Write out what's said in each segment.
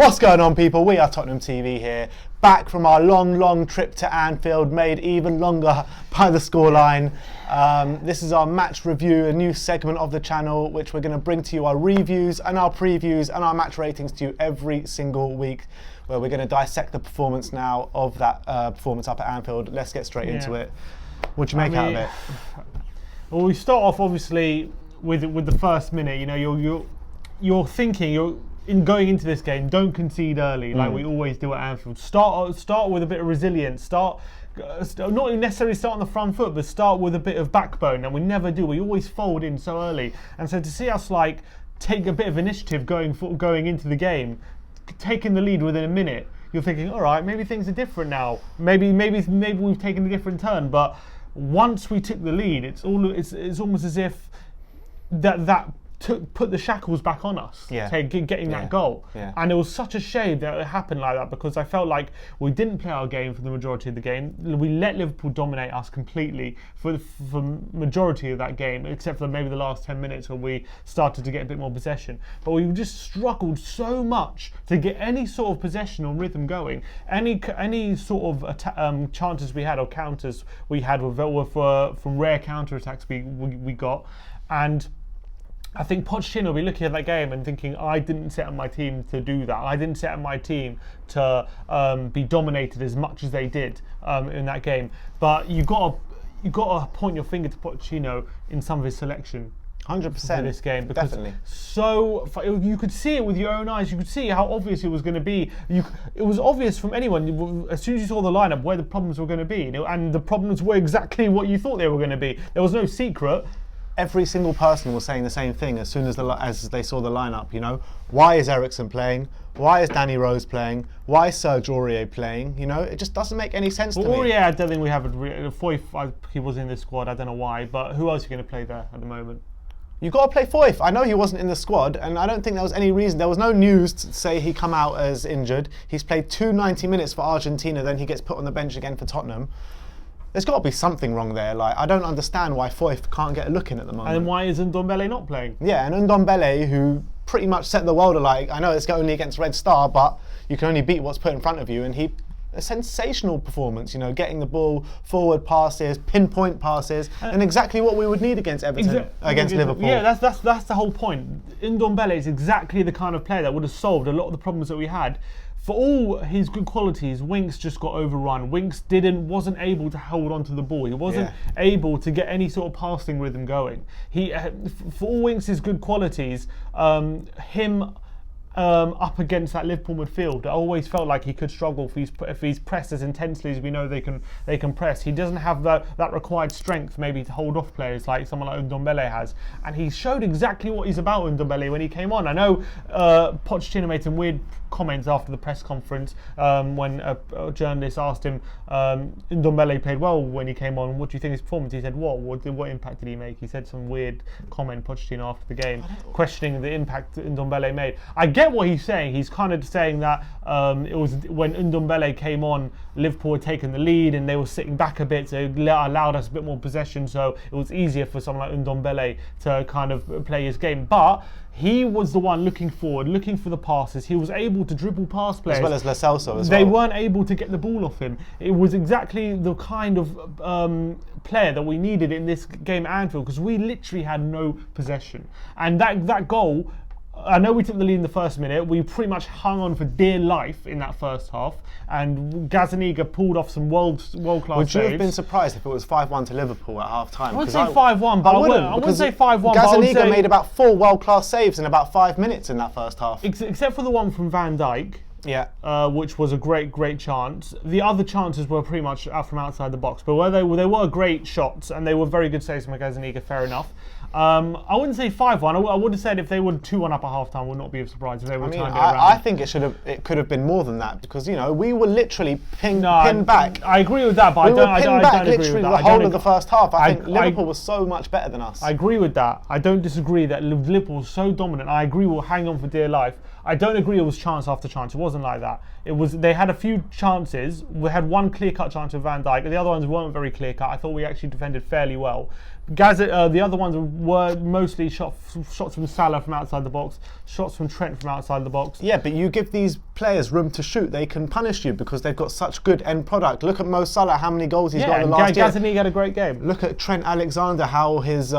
What's going on, people? We are Tottenham TV here, back from our long trip to Anfield, made even longer by the scoreline. This is our match review, a new segment of the channel, which we're going to bring to you our reviews and our previews and our match ratings to you every single week, where we're going to dissect the performance now of that performance up at Anfield. Let's get straight into it. What do you make out of it? Well, we start off obviously with the first minute. You know, you're thinking in going into this game, don't concede early like we always do at Anfield. Start with a bit of resilience. Not necessarily start on the front foot, but start with a bit of backbone. And we never do. We always fold in so early. And so to see us take a bit of initiative going into the game, taking the lead within a minute, you're thinking, all right, maybe things are different now. Maybe we've taken a different turn. But once we took the lead, it's almost as if that put the shackles back on us, getting that goal. And it was such a shame that it happened like that, because I felt like we didn't play our game for the majority of the game. We let Liverpool dominate us completely for majority of that game, except for maybe the last 10 minutes when we started to get a bit more possession. But we just struggled so much to get any sort of possession or rhythm going. Any sort of chances we had or counters we had were from rare counter attacks we got. And I think Pochettino will be looking at that game and thinking, I didn't set up my team to do that. I didn't set up my team to be dominated as much as they did in that game. But you got to point your finger to Pochettino in some of his selection. 100% in this game, because definitely. So you could see it with your own eyes. You could see how obvious it was going to be. It was obvious from anyone as soon as you saw the lineup where the problems were going to be, and the problems were exactly what you thought they were going to be. There was no secret. Every single person was saying the same thing as soon as they saw the lineup. You know, why is Eriksen playing? Why is Danny Rose playing? Why is Serge Aurier playing? You know, it just doesn't make any sense to me. Aurier, I don't think we have Foyth. He was in the squad. I don't know why, but who else are you going to play there at the moment? You've got to play Foyth. I know he wasn't in the squad, and I don't think there was any reason. There was no news to say he come out as injured. He's played 90 minutes for Argentina, then he gets put on the bench again for Tottenham. There's got to be something wrong there. I don't understand why Foyth can't get a look in at the moment. And then why is Ndombele not playing? Yeah, and Ndombele, who pretty much set the world alight. I know it's only against Red Star, but you can only beat what's put in front of you. And a sensational performance, you know, getting the ball, forward passes, pinpoint passes, and exactly what we would need against Everton, against Liverpool. Yeah, that's the whole point. Ndombele is exactly the kind of player that would have solved a lot of the problems that we had. For all his good qualities, Winks just got overrun. Winks wasn't able to hold on to the ball. He wasn't able to get any sort of passing rhythm going. For all Winks' good qualities, him up against that Liverpool midfield, I always felt like he could struggle if he's pressed as intensely as we know they can press. He doesn't have that required strength maybe to hold off players like someone like Ndombele has, and he showed exactly what he's about, Ndombele, when he came on. I know Pochettino made some weird comments after the press conference when a journalist asked him, Ndombele played well when he came on, what do you think of his performance? He said, what impact did he make? He said some weird comment, Pochettino, after the game, questioning the impact Ndombele made. I get what he's saying. He's kind of saying that it was when Ndombele came on, Liverpool had taken the lead and they were sitting back a bit, so it allowed us a bit more possession, so it was easier for someone like Ndombele to kind of play his game. But he was the one looking forward, looking for the passes. He was able to dribble past players. As well as Lo Celso as well. They weren't able to get the ball off him. It was exactly the kind of player that we needed in this game at Anfield, because we literally had no possession. And that goal, I know we took the lead in the first minute. We pretty much hung on for dear life in that first half, and Gazaniga pulled off some world-class saves. Would you have been surprised if it was 5-1 to Liverpool at half-time? I wouldn't say 5-1, but I wouldn't say 5-1. Gazaniga made about 4 world-class saves in about 5 minutes in that first half. Except for the one from Van Dijk. Which was a great chance. The other chances were pretty much from outside the box, but they were great shots, and they were very good saves from Gazaniga, fair enough. I wouldn't say 5-1. I would have said if they were 2-1 up at half-time, would not be surprised if they were trying to get around. I think it could have been more than that, because, you know, we were literally pinned back. I agree with that, but I don't agree with that. We were pinned back literally the whole of the first half. I think Liverpool was so much better than us. I agree with that. I don't disagree that Liverpool was so dominant. I agree we'll hang on for dear life. I don't agree it was chance after chance. It wasn't like that. They had a few chances. We had one clear-cut chance with Van Dijk. The other ones weren't very clear-cut. I thought we actually defended fairly well. The other ones were mostly shots from Salah from outside the box, shots from Trent from outside the box. Yeah, but you give these players room to shoot, they can punish you because they've got such good end product. Look at Mo Salah, how many goals he's got in the last year. Gazaniga had a great game. Look at Trent Alexander, how his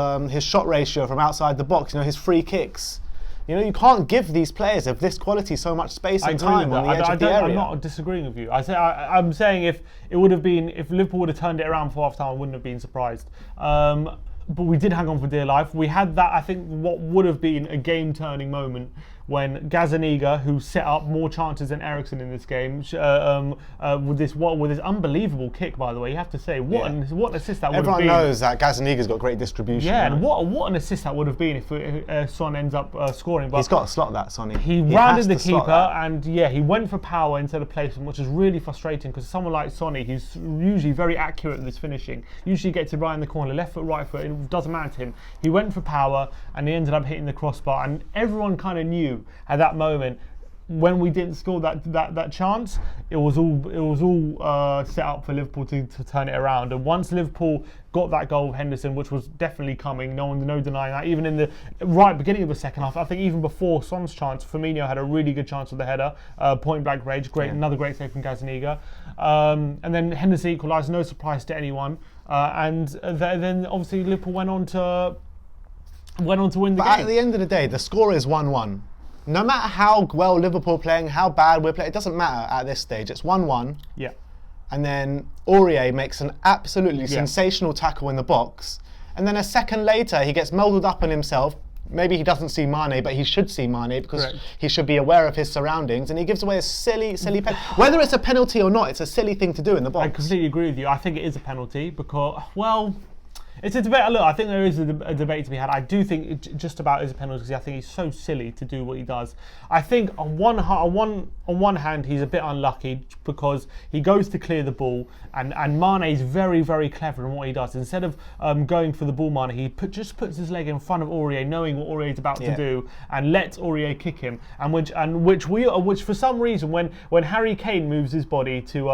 shot ratio from outside the box, his free kicks. You can't give these players of this quality so much space and time on the edge of the area. I'm not disagreeing with you. I'm saying if Liverpool would have turned it around for half time, I wouldn't have been surprised. But we did hang on for dear life. We had that, I think, what would have been a game-turning moment when Gazaniga, who set up more chances than Eriksen in this game, with this unbelievable kick, by the way, you have to say, what an assist that would have been. Everyone knows that Gazaniga's got great distribution. Yeah, and what an assist that would have been if Son ends up scoring. But he's got to slot that, Sonny. He rounded the keeper, and he went for power instead of placement, which is really frustrating because someone like Sonny, who's usually very accurate with his finishing, usually gets it right in the corner, left foot, right foot, it doesn't matter to him. He went for power, and he ended up hitting the crossbar, and everyone kind of knew at that moment when we didn't score that chance, it was all set up for Liverpool to turn it around. And once Liverpool got that goal of Henderson, which was definitely coming, no denying that. Even in the right beginning of the second half, I think even before Son's chance, Firmino had a really good chance with the header, point blank range, another great save from Gazaniga, and then Henderson equalised, no surprise to anyone, and then obviously Liverpool went on to win the game. But at the end of the day, the score is 1-1. No matter how well Liverpool playing, how bad we're playing, it doesn't matter at this stage. It's 1-1. Yeah. And then Aurier makes an absolutely sensational tackle in the box. And then a second later, he gets muddled up on himself. Maybe he doesn't see Mane, but he should see Mane because he should be aware of his surroundings. And he gives away a silly penalty. Whether it's a penalty or not, it's a silly thing to do in the box. I completely agree with you. I think it is a penalty because, it's a debate. Look, I think there is a debate to be had. I do think it just about is a penalty because I think he's so silly to do what he does. I think on one hand he's a bit unlucky because he goes to clear the ball and Mane is very, very clever in what he does. Instead of going for the ball, Mane, he just puts his leg in front of Aurier, knowing what Aurier is about to do, and lets Aurier kick him. And which for some reason when Harry Kane moves his body to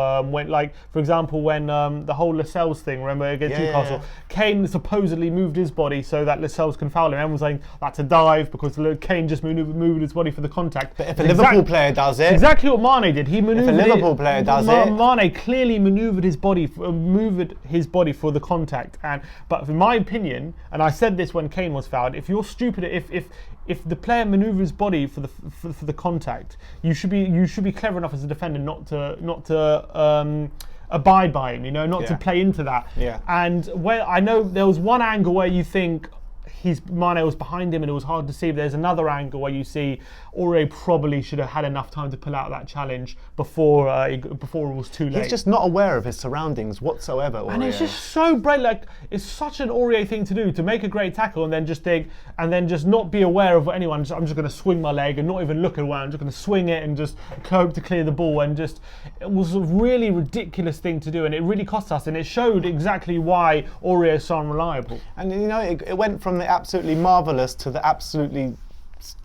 for example when the whole Lascelles thing, remember against Newcastle, Kane supposedly moved his body so that Lascelles can foul him. Everyone's saying that's a dive because Kane just moved his body for the contact. But if a Liverpool player does it, exactly what Mane did. He maneuvered. If a Liverpool player does it, Mane clearly maneuvered his body for the contact. But in my opinion, and I said this when Kane was fouled, if you're stupid, if the player manoeuvres his body for the contact, you should be clever enough as a defender not to abide by him, not to play into that. Yeah. And where I know there was one angle where you think Mane was behind him and it was hard to see, but there's another angle where you see Aurier probably should have had enough time to pull out that challenge before it was too late. He's just not aware of his surroundings whatsoever, Aurier. And it's just so bright, it's such an Aurier thing to do, to make a great tackle and then just not be aware of anyone. I'm just going to swing my leg and not even look away. I'm just going to swing it and just hope to clear the ball. And it was a really ridiculous thing to do, and it really cost us. And it showed exactly why Aurier is so unreliable. And it went from the absolutely marvellous to the absolutely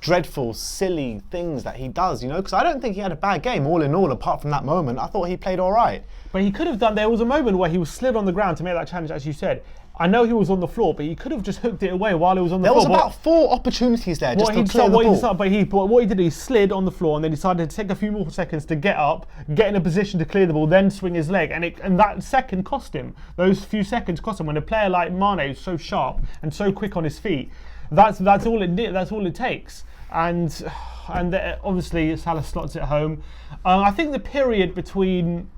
dreadful, silly things that he does, because I don't think he had a bad game all in all, apart from that moment. I thought he played all right. But he could have done, there was a moment where he was slid on the ground to make that challenge, as you said. I know he was on the floor, but he could have just hooked it away while he was on the floor. There was about 4 opportunities there just to clear the ball. What he did, he slid on the floor and then decided to take a few more seconds to get up, get in a position to clear the ball, then swing his leg. And that second cost him. Those few seconds cost him. When a player like Mane is so sharp and so quick on his feet, that's all it did. That's all it takes. And obviously Salah slots it home. I think the period between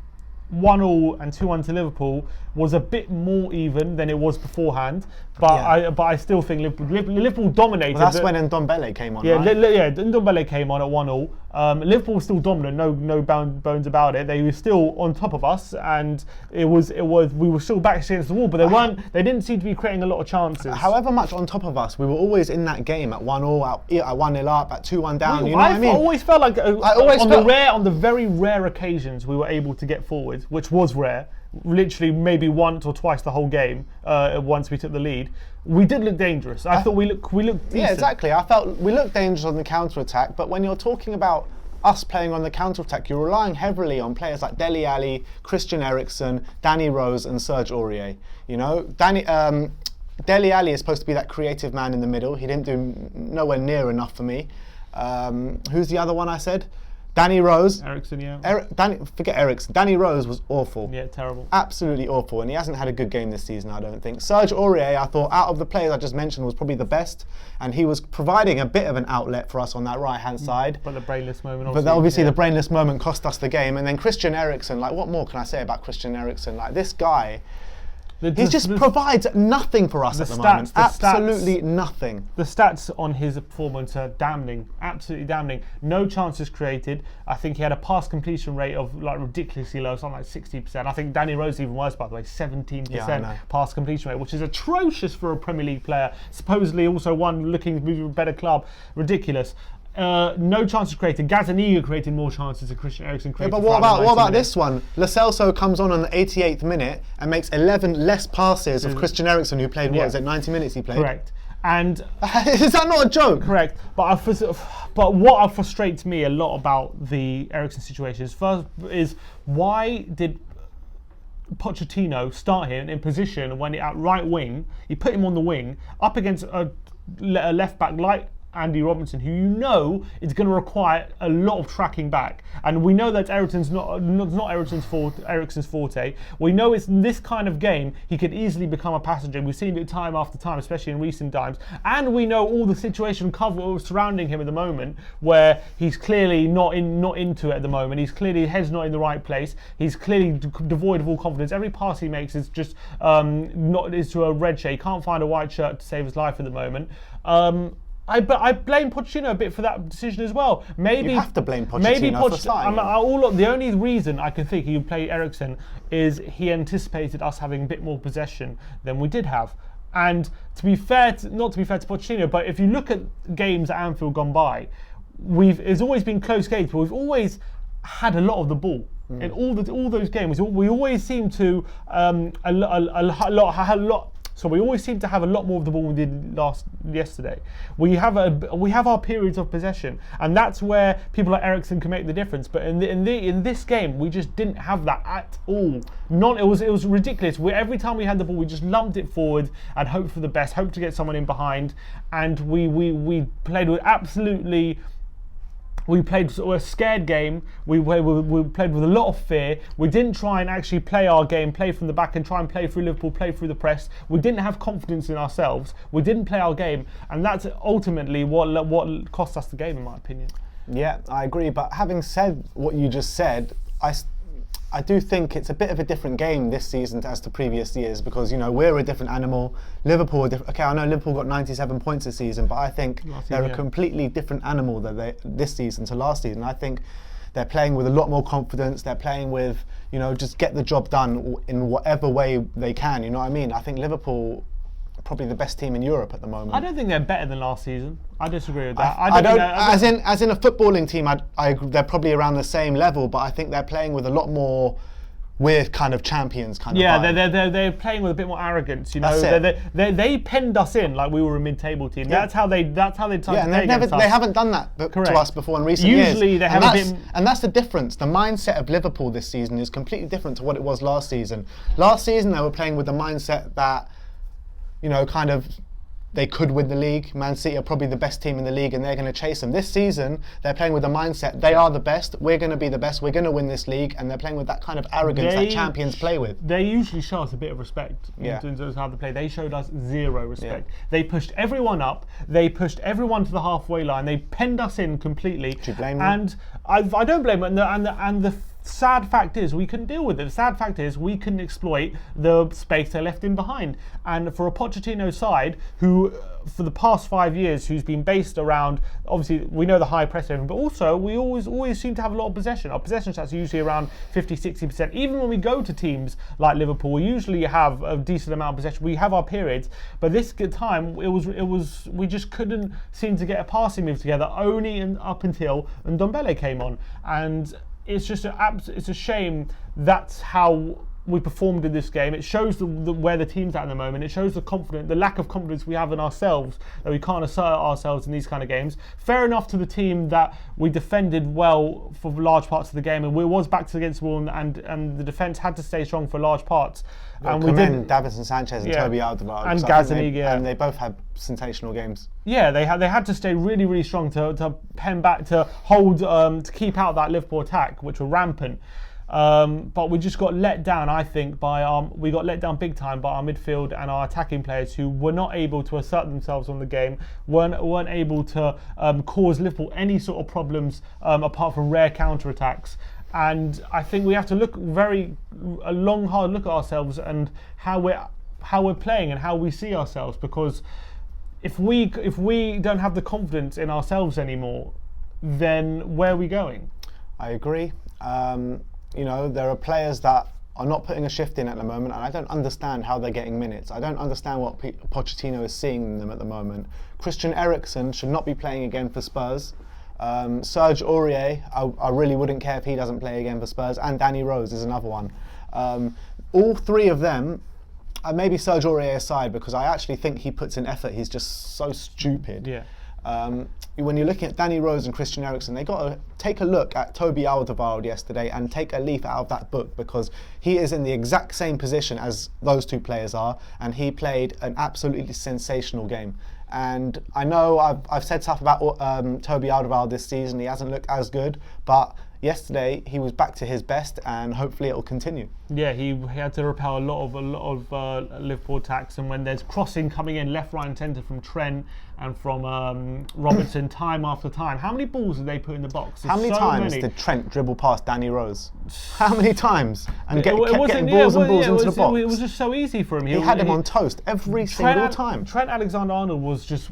1-1 and 2-1 to Liverpool was a bit more even than it was beforehand, but I still think Liverpool dominated. Well, that's when Ndombele came on. Yeah, right? Ndombele came on at 1-1. Liverpool was still dominant, no bones about it. They were still on top of us, and we were still back against the wall, but they didn't seem to be creating a lot of chances. However much on top of us, we were always in that game at 1-1, at 1-0 up, at 2-1 down. You know what I mean? I always felt like on the very rare occasions we were able to get forward, which was rare. literally maybe once or twice the whole game. Once we took the lead, we did look dangerous. I thought we looked decent. Yeah, exactly. I felt we looked dangerous on the counter attack, but when you're talking about us playing on the counter attack, you're relying heavily on players like Dele Alli, Christian Eriksen, Danny Rose, and Serge Aurier. You know, Dele Alli is supposed to be that creative man in the middle. He didn't do nowhere near enough for me. Who's the other one I said? Danny Rose. Eriksen, yeah. Forget Eriksen. Danny Rose was awful. Yeah, terrible. Absolutely awful, and he hasn't had a good game this season, I don't think. Serge Aurier, I thought, out of the players I just mentioned, was probably the best, and he was providing a bit of an outlet for us on that right-hand side. But the brainless moment, obviously. The brainless moment cost us the game. And then Christian Eriksen, like, what more can I say about Christian Eriksen? Like, this guy, he just provides nothing for us at the moment. Absolutely nothing. The stats on his performance are damning, absolutely damning. No chances created. I think he had a pass completion rate of like ridiculously low, something like 60%. I think Danny Rose is even worse, by the way, 17% pass completion rate, which is atrocious for a Premier League player. Supposedly also one looking to move to a better club. Ridiculous. No chances created. Gazzaniga created more chances than Christian Eriksen created. Yeah, but what about this one? Lo Celso comes on the 88th minute and makes 11 less passes of Christian Eriksen, who played, 90 minutes he played? Correct. And is that not a joke? Correct. But what frustrates me a lot about the Eriksen situation is why did Pochettino start him in position when at right wing? He put him on the wing up against a left back like Andy Robinson, who you know is going to require a lot of tracking back, and we know that Eriksen's not Eriksen's forte. We know it's in this kind of game he could easily become a passenger. We've seen it time after time, especially in recent times, and we know all the situation surrounding him at the moment, where he's clearly not into it at the moment. He's clearly his head's not in the right place. He's clearly devoid of all confidence. Every pass he makes is just is to a red shirt. He can't find a white shirt to save his life at the moment. I blame Pochettino a bit for that decision as well. Maybe you have to blame Pochettino for starting. The only reason I can think he would play Eriksen is he anticipated us having a bit more possession than we did have. And to be fair, not to be fair to Pochettino, but if you look at games at Anfield gone by, it's always been close games, but we've always had a lot of the ball. In all those games, we always seem to So we always seem to have a lot more of the ball than we did yesterday. We have our periods of possession, and that's where people like Eriksen can make the difference. But in this game, we just didn't have that at all. It was ridiculous. Every time we had the ball, we just lumped it forward and hoped for the best, hoped to get someone in behind, and we played with absolutely. We played a scared game. We played with a lot of fear. We didn't try and actually play our game, play from the back and try and play through Liverpool, play through the press. We didn't have confidence in ourselves. We didn't play our game, and that's ultimately what cost us the game, in my opinion. Yeah, I agree. But having said what you just said, I do think it's a bit of a different game this season as to previous years, because we're a different animal. Liverpool, okay, I know Liverpool got 97 points this season, but I think they're a completely different animal this season to last season. I think they're playing with a lot more confidence. They're playing with just get the job done in whatever way they can. You know what I mean? I think Liverpool probably the best team in Europe at the moment. I don't think they're better than last season. I disagree with that. As in a footballing team, I agree, they're probably around the same level, but I think they're playing with a lot more. We're kind of champions, kind of. Yeah, they're playing with a bit more arrogance. They penned us in like we were a mid-table team. Yeah. That's how they they haven't done that to us before in recent years. Usually they have and that's the difference. The mindset of Liverpool this season is completely different to what it was last season. Last season they were playing with the mindset that kind of they could win the league. Man City are probably the best team in the league and they're going to chase them. This season, they're playing with the mindset they are the best, we're going to be the best, we're going to win this league, and they're playing with that kind of arrogance that champions play with. They usually show us a bit of respect in terms of how they play. They showed us zero respect. They pushed everyone up, they pushed everyone to the halfway line, they penned us in completely. Do you blame them? And I don't blame them. And the sad fact is we couldn't deal with it. The sad fact is we couldn't exploit the space they left in behind. And for a Pochettino side who, for the past 5 years, who's been based around, obviously we know the high press everything, but also we always seem to have a lot of possession. Our possession stats are usually around 50-60%. Even when we go to teams like Liverpool, we usually have a decent amount of possession. We have our periods, but this time it was we just couldn't seem to get a passing move together. Only up until Ndombele came on, and it's just it's a shame that's how we performed in this game. It shows where the team's at the moment. It shows the lack of confidence we have in ourselves, that we can't assert ourselves in these kind of games. Fair enough to the team that we defended well for large parts of the game, and we was backed against the wall, and the defence had to stay strong for large parts. And we did. Davinson Sanchez and Toby Alderweireld and Gazzaniga, and they both had sensational games. Yeah, they had to stay really, really strong to pen back, to hold, to keep out that Liverpool attack, which were rampant. But we just got let down, I think, we got let down big time by our midfield and our attacking players, who were not able to assert themselves on the game, weren't able to cause Liverpool any sort of problems apart from rare counter-attacks. And I think we have to look a long, hard look at ourselves and how we're playing and how we see ourselves, because if we don't have the confidence in ourselves anymore, then where are we going? I agree. There are players that are not putting a shift in at the moment, and I don't understand how they're getting minutes. I don't understand what Pochettino is seeing in them at the moment. Christian Eriksen should not be playing again for Spurs. Serge Aurier, I really wouldn't care if he doesn't play again for Spurs, and Danny Rose is another one. All three of them, maybe Serge Aurier aside, because I actually think he puts in effort. He's just so stupid. Yeah. When you're looking at Danny Rose and Christian Eriksen, they got to take a look at Toby Alderweireld yesterday and take a leaf out of that book, because he is in the exact same position as those two players are, and he played an absolutely sensational game. And I know I've said stuff about Toby Alderweireld this season. He hasn't looked as good, but yesterday he was back to his best, and hopefully it will continue. Yeah, he had to repel a lot of Liverpool attacks, and when there's crossing coming in left, right, and centre from Trent and from Robertson time after time, how many balls did they put in the box? How many times did Trent dribble past Danny Rose? How many times? And kept getting balls into the box. It was just so easy for him. He had him on toast every single time. Trent Alexander-Arnold was just,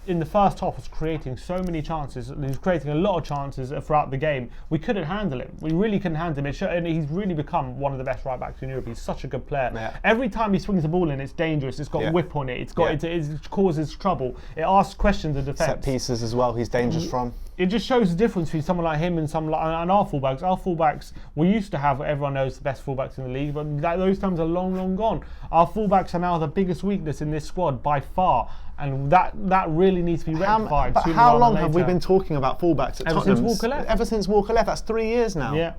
in the first half, was creating so many chances. He was creating a lot of chances throughout the game. We couldn't handle him. We really couldn't handle him. And he's really become one of the best right backs in Europe. He's such a good player. Yeah. Every time he swings the ball in, it's dangerous. It's got whip on it. It causes trouble. It asks questions of defence. Set pieces as well. He's dangerous from. It just shows the difference between someone like him and and our fullbacks. Our fullbacks, we used to have, everyone knows, the best fullbacks in the league, but those times are long, long gone. Our fullbacks are now the biggest weakness in this squad by far, and that really needs to be rectified. But how long have we been talking about fullbacks at Tottenham? Since Walker left. Ever since Walker left. That's 3 years now. Yeah.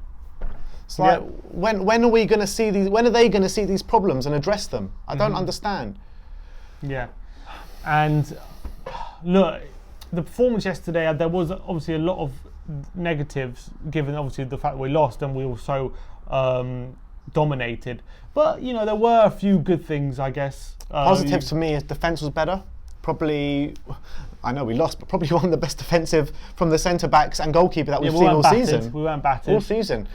It's like, when are we going to see these? When are they going to see these problems and address them? I don't understand. Yeah, and look, the performance yesterday, there was obviously a lot of negatives, given obviously the fact that we lost and we were so dominated. But there were a few good things, I guess. Positive to me is defence was better. Probably, I know we lost, but probably one of the best defensive from the centre backs and goalkeeper that we've seen all season. We weren't battered all season.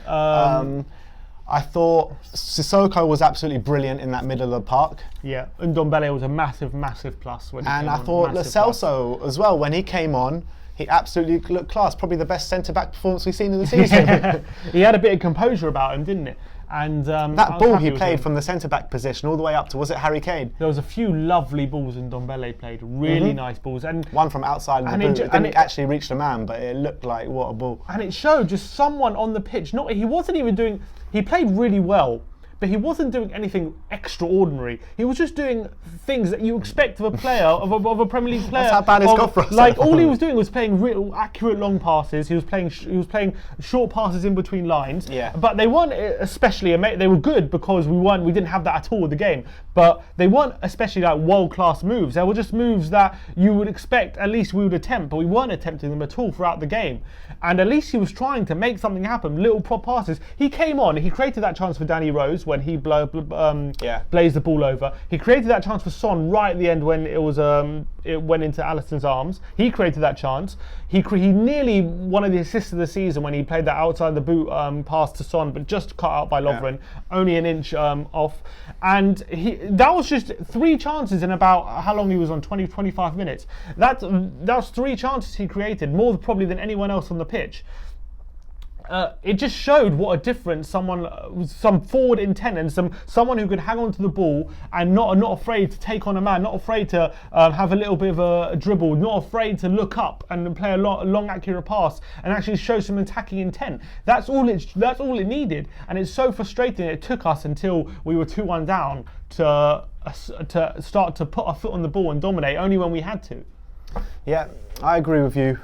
I thought Sissoko was absolutely brilliant in that middle of the park. Yeah, and Ndombele was a massive, massive plus. And I thought Lo Celso as well, when he came on, he absolutely looked class. Probably the best centre-back performance we've seen in the season. He had a bit of composure about him, didn't it? And that ball he played from the centre-back position all the way up to, was it Harry Kane? There was a few lovely balls Ndombele played, really nice balls. And one from outside the boot. It didn't actually reach the man, but it looked like, what a ball. And it showed just someone on the pitch. He played really well, but he wasn't doing anything extraordinary. He was just doing things that you expect of a player, of a Premier League player. That's how bad it's got for us. Like, all he was doing was playing real accurate long passes. He was playing short passes in between lines. Yeah. But they weren't especially they were good because we didn't have that at all with the game. But they weren't especially like world-class moves. They were just moves that you would expect at least we would attempt, but we weren't attempting them at all throughout the game. And at least he was trying to make something happen, little prop passes. He came on, he created that chance for Danny Rose when he blazed the ball over. He created that chance for Son right at the end when it went into Alisson's arms. He created that chance. He nearly one of the assists of the season when he played that outside the boot pass to Son, but just cut out by Lovren, only an inch off. And that was just 3 chances in about how long he was on, 20-25 minutes. That was 3 chances he created, more probably than anyone else on the pitch. it just showed what a difference some forward intent and someone who could hang on to the ball and not afraid to take on a man, not afraid to have a little bit of a dribble, not afraid to look up and play a long accurate pass and actually show some attacking intent. That's all it needed, and it's so frustrating. It took us until we were 2-1 down to start to put our foot on the ball and dominate, only when we had to. Yeah, I agree with you.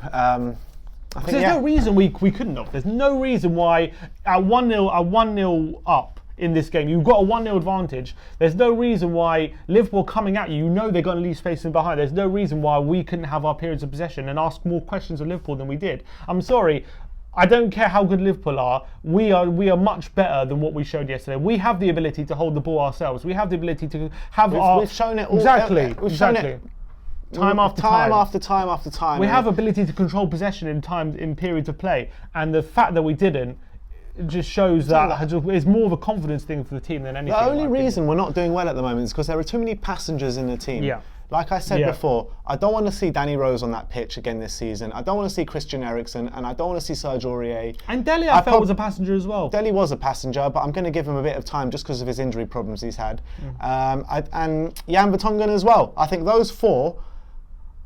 There's no reason we couldn't have. There's no reason why at 1-0 up in this game, you've got a 1-0 advantage. There's no reason why Liverpool coming at you, they're going to leave space in behind. There's no reason why we couldn't have our periods of possession and ask more questions of Liverpool than we did. I'm sorry. I don't care how good Liverpool are. We are much better than what we showed yesterday. We have the ability to hold the ball ourselves. We have the ability to have We've shown it all. Exactly. We've shown it time after time. We have ability to control possession in periods of play, and the fact that we didn't just shows that it's more of a confidence thing for the team than anything. The only reason we're not doing well at the moment is because there are too many passengers in the team. Yeah. Like I said before, I don't want to see Danny Rose on that pitch again this season. I don't want to see Christian Eriksen, and I don't want to see Serge Aurier. And Dele, I felt was a passenger as well. Dele was a passenger, but I'm going to give him a bit of time just because of his injury problems he's had. And Jan Vertonghen as well. I think those four,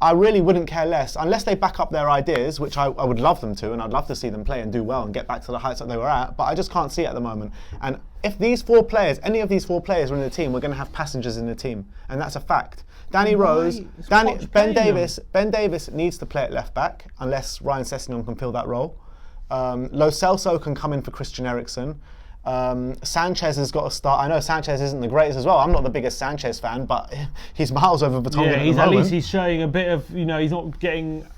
I really wouldn't care less, unless they back up their ideas, which I would love them to, and I'd love to see them play and do well and get back to the heights that they were at, but I just can't see it at the moment. And if these four players, any of these four players were in the team, we're going to have passengers in the team, and that's a fact. Danny Rose, Ben Davis needs to play at left back, unless Ryan Sessegnon can fill that role. Lo Celso can come in for Christian Eriksen. Sanchez has got to start. I know Sanchez isn't the greatest as well. I'm not the biggest Sanchez fan, but he's miles over Vertonghen at least he's showing a bit of, he's not getting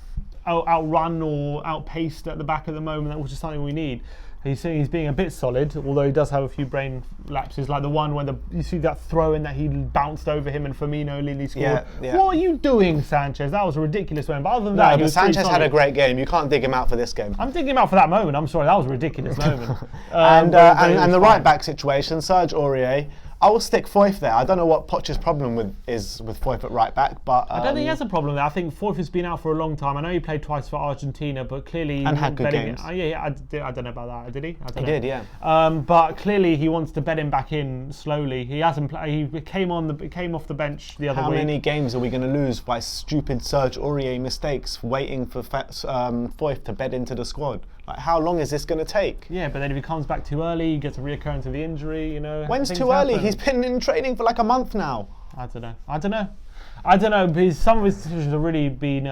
outrun or outpaced at the back at the moment, which is something we need. He's being a bit solid, although he does have a few brain lapses, like the one when you see that throw in that he bounced over him and Firmino nearly scored. Yeah. What are you doing, Sanchez? That was a ridiculous one. But other than that, but Sanchez had a great game. You can't dig him out for this game. I'm digging him out for that moment. I'm sorry, that was a ridiculous moment. And the right back situation, Serge Aurier. I will stick Foyth there. I don't know what Poch's problem is with Foyth at right back, but I don't think he has a problem there. I think Foyth has been out for a long time. I know he played twice for Argentina, but clearly and had good games. I don't know about that. Did he? He did, yeah. But clearly he wants to bed him back in slowly. He hasn't played. He came off the bench the other week. How many games are we going to lose by stupid Serge Aurier mistakes, waiting for Foyth to bed into the squad? Like, how long is this going to take? Yeah, but then if he comes back too early, he gets a reoccurrence of the injury, When's too early? He's been in training for like a month now. I don't know. Because some of his decisions have really been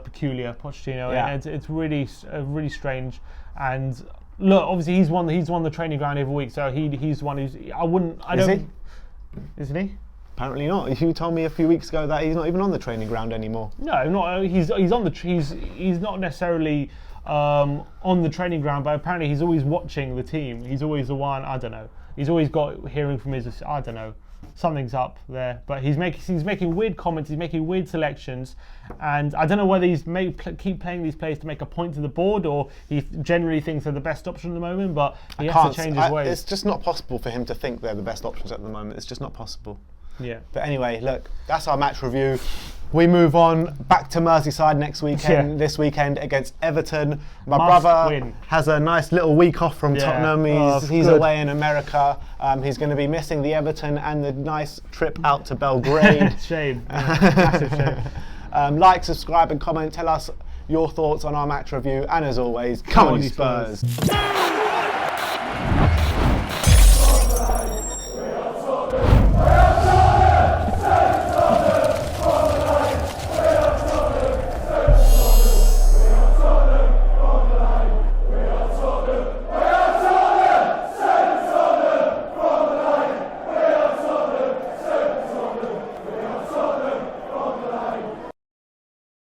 peculiar, Pochettino. Yeah. It's really strange. And look, obviously he's won the training ground every week, so he's one who's Isn't he? Apparently not. You told me a few weeks ago that he's not even on the training ground anymore. No, not. He's not necessarily on the training ground, but apparently he's always watching the team. He's always the one. I don't know. He's always got hearing from his. I don't know. Something's up there, but he's making weird comments. He's making weird selections, and I don't know whether he's keep playing these players to make a point to the board, or he generally thinks they're the best option at the moment. But he has to change his ways. It's just not possible for him to think they're the best options at the moment. It's just not possible. Yeah. But anyway, look, that's our match review. We move on back to Merseyside next weekend. Yeah. This weekend against Everton. My brother has a nice little week off from Tottenham. He's away in America. He's going to be missing the Everton and the nice trip out to Belgrade. Shame. Massive shame. Like, subscribe and comment. Tell us your thoughts on our match review. And as always, come on you Spurs.